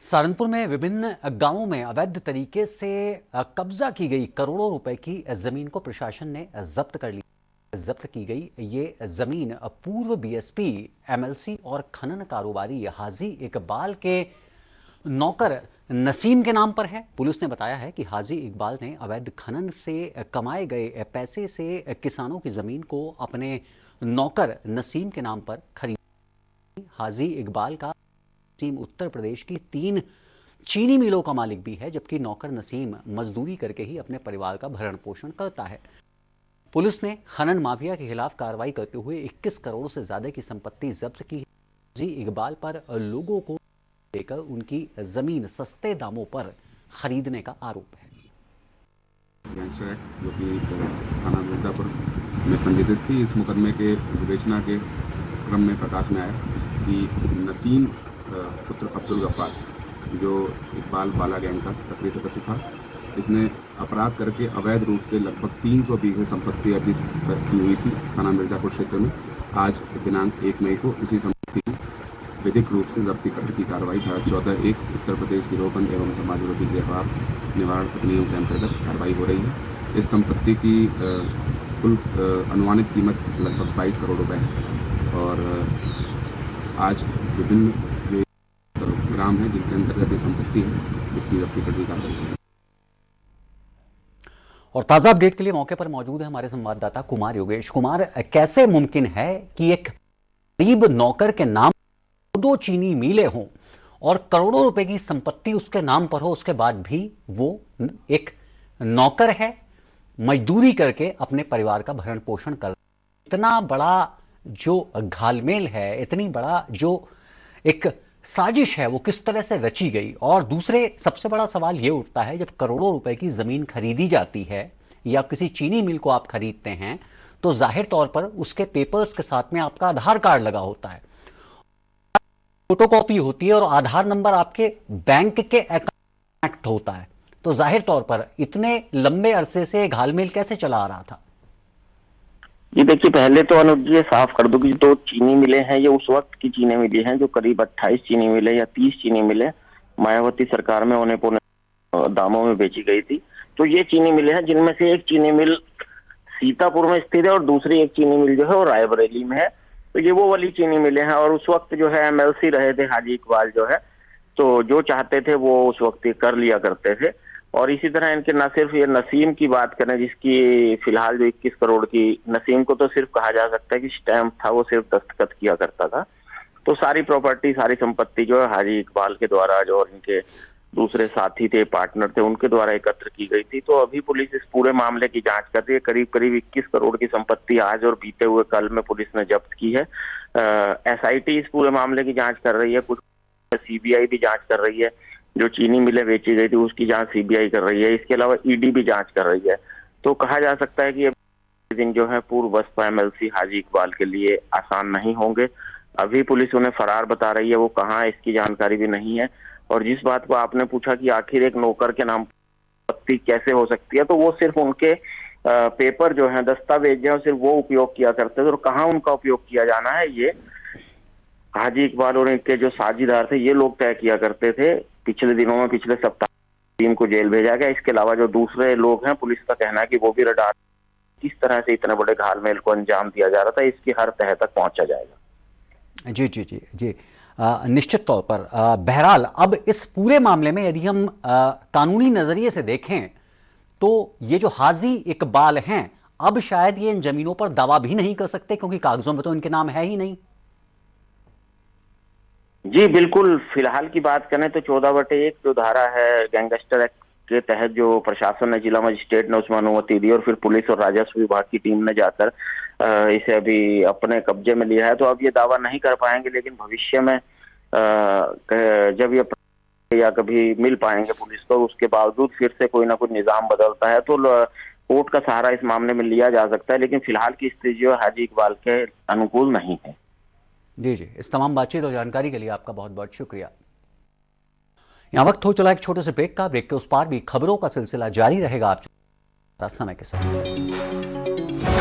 सहारनपुर में विभिन्न गांवों में अवैध तरीके से कब्जा की गई करोड़ों रुपए की जमीन को प्रशासन ने जब्त कर लिया। जब्त की गई ये जमीन पूर्व बीएसपी, एमएलसी और खनन कारोबारी हाजी इकबाल के नौकर नसीम के नाम पर है। पुलिस ने बताया है कि हाजी इकबाल ने अवैध खनन से कमाए गए पैसे से किसानों की जमीन को अपने नौकर नसीम के नाम पर खरीदा। हाजी इकबाल का नसीम उत्तर प्रदेश की 3 चीनी मिलों का मालिक भी है, जबकि नौकर नसीम मजदूरी करके ही अपने परिवार का भरण पोषण करता है। पुलिस ने खनन माफिया के खिलाफ कार्रवाई करते हुए 21 करोड़ से ज्यादा की संपत्ति जब्त की है। हाजी इकबाल पर लोगों को लेकर उनकी जमीन सस्ते दामों पर खरीदने का आरोप है। गैंगस्टर एक्ट जो कि थाना मिर्जापुर में पंजीकृत थी, इस मुकदमे के विवेचना के क्रम में प्रकाश में आया कि नसीम पुत्र अब्दुल गफ्फार, जो इकबाल बाला गैंग का सक्रिय सदस्य था, इसने अपराध करके अवैध रूप से लगभग 300 बीघे संपत्ति अर्जित की हुई थी थाना मिर्जापुर क्षेत्र में। आज दिनांक 1 मई को इसी संपत्ति की विधिक रूप से जब्ती करने की कार्रवाई धारा 14(1) उत्तर प्रदेश गिरोहबंद एवं समाज विरोधी गिरफ्तार निवारण अधिनियम के अंतर्गत कार्रवाई हो रही है। इस संपत्ति की कुल अनुमानित कीमत लगभग 22 करोड़ रुपए है और आज विभिन्न ग्राम है जिनके अंतर्गत ये संपत्ति है, इसकी जब्ती करने की कार्रवाई है। और ताजा अपडेट के लिए मौके पर मौजूद है हमारे संवाददाता कुमार योगेश। कुमार, कैसे मुमकिन है कि एक गरीब नौकर के नाम 2 चीनी मिलें हों और करोड़ों रुपए की संपत्ति उसके नाम पर हो, उसके बाद भी वो एक नौकर है, मजदूरी करके अपने परिवार का भरण पोषण कर। इतना बड़ा जो घालमेल है, इतनी बड़ा जो एक साजिश है, वो किस तरह से रची गई? और दूसरे सबसे बड़ा सवाल ये उठता है, जब करोड़ों रुपए की जमीन खरीदी जाती है या किसी चीनी मिल को आप खरीदते हैं तो जाहिर तौर पर उसके पेपर्स के साथ में आपका आधार कार्ड लगा होता है, फोटोकॉपी होती है और आधार नंबर आपके बैंक के अकाउंट होता है। तो जाहिर तौर पर इतने लंबे अरसे से घालमेल कैसे चला आ रहा था? जी देखिए, पहले तो अनुज जी साफ कर दो कि जो चीनी मिले हैं ये उस वक्त की चीनी मिली हैं जो करीब 28 चीनी मिले या 30 चीनी मिले मायावती सरकार में औने पौने दामों में बेची गई थी। तो ये चीनी मिले हैं जिनमें से एक चीनी मिल सीतापुर में स्थित है और दूसरी एक चीनी मिल जो है वो रायबरेली में है। तो ये वो वाली चीनी मिले हैं और उस वक्त जो है एमएलसी रहे थे हाजी इकबाल जो है, तो जो चाहते थे वो उस वक्त कर लिया करते थे। और इसी तरह इनके न सिर्फ ये नसीम की बात करें जिसकी फिलहाल जो 21 करोड़ की, नसीम को तो सिर्फ कहा जा सकता है कि स्टैंप था, वो सिर्फ दस्तखत किया करता था। तो सारी प्रॉपर्टी, सारी संपत्ति जो है हाजी इकबाल के द्वारा, जो इनके दूसरे साथी थे, पार्टनर थे, उनके द्वारा एकत्र की गई थी। तो अभी पुलिस इस पूरे मामले की जांच कर रही है। करीब करीब 21 करोड़ की संपत्ति आज और बीते हुए कल में पुलिस ने जब्त की है। एसआईटी इस पूरे मामले की जांच कर रही है, कुछ सीबीआई भी जांच कर रही है। जो चीनी मिलें बेची गई थी उसकी जांच सीबीआई कर रही है। इसके अलावा ईडी भी जांच कर रही है। तो कहा जा सकता है कि ये दिन जो है पूर्व बसपा एमएलसी हाजी इकबाल के लिए आसान नहीं होंगे। अभी पुलिस उन्हें फरार बता रही है, वो कहाँ है इसकी जानकारी भी नहीं है। और जिस बात को आपने पूछा कि आखिर एक नौकर के नाम संपत्ति कैसे हो सकती है, तो वो सिर्फ उनके पेपर जो है, दस्तावेज जो है, सिर्फ वो उपयोग किया करते थे। और कहाँ उनका उपयोग किया जाना है ये हाजी इकबाल और इनके जो साझीदार थे ये लोग तय किया करते थे। पिछले दिनों में, पिछले सप्ताह टीम को जेल भेजा गया। इसके अलावा जो दूसरे लोग हैं, पुलिस का कहना है कि वो भी रडार किस तरह से इतने बड़े घालमेल को अंजाम दिया जा रहा था, इसकी हर तह तक पहुंचा जाएगा। जी जी जी जी, निश्चित तौर पर। बहरहाल अब इस पूरे मामले में यदि हम कानूनी नजरिए से देखें तो ये जो हाजी इकबाल हैं, अब शायद ये इन जमीनों पर दावा भी नहीं कर सकते क्योंकि कागजों में तो इनके नाम है ही नहीं। जी बिल्कुल, फिलहाल की बात करें तो 14/1 जो धारा है गैंगस्टर एक्ट के तहत जो प्रशासन ने, जिला मजिस्ट्रेट ने उसमें अनुमति दी और फिर पुलिस और राजस्व विभाग की टीम ने जाकर इसे अभी अपने कब्जे में लिया है। तो अब ये दावा नहीं कर पाएंगे, लेकिन भविष्य में जब ये या कभी मिल पाएंगे पुलिस को, उसके बावजूद फिर से कोई ना कोई निजाम बदलता है तो कोर्ट का सहारा इस मामले में लिया जा सकता है। लेकिन फिलहाल की स्थिति जो हाजी इकबाल के अनुकूल नहीं है। जी जी, इस तमाम बातचीत और जानकारी के लिए आपका बहुत बहुत शुक्रिया। यहां वक्त हो चला एक छोटे से ब्रेक का। ब्रेक के उस पार भी खबरों का सिलसिला जारी रहेगा आप समय के साथ।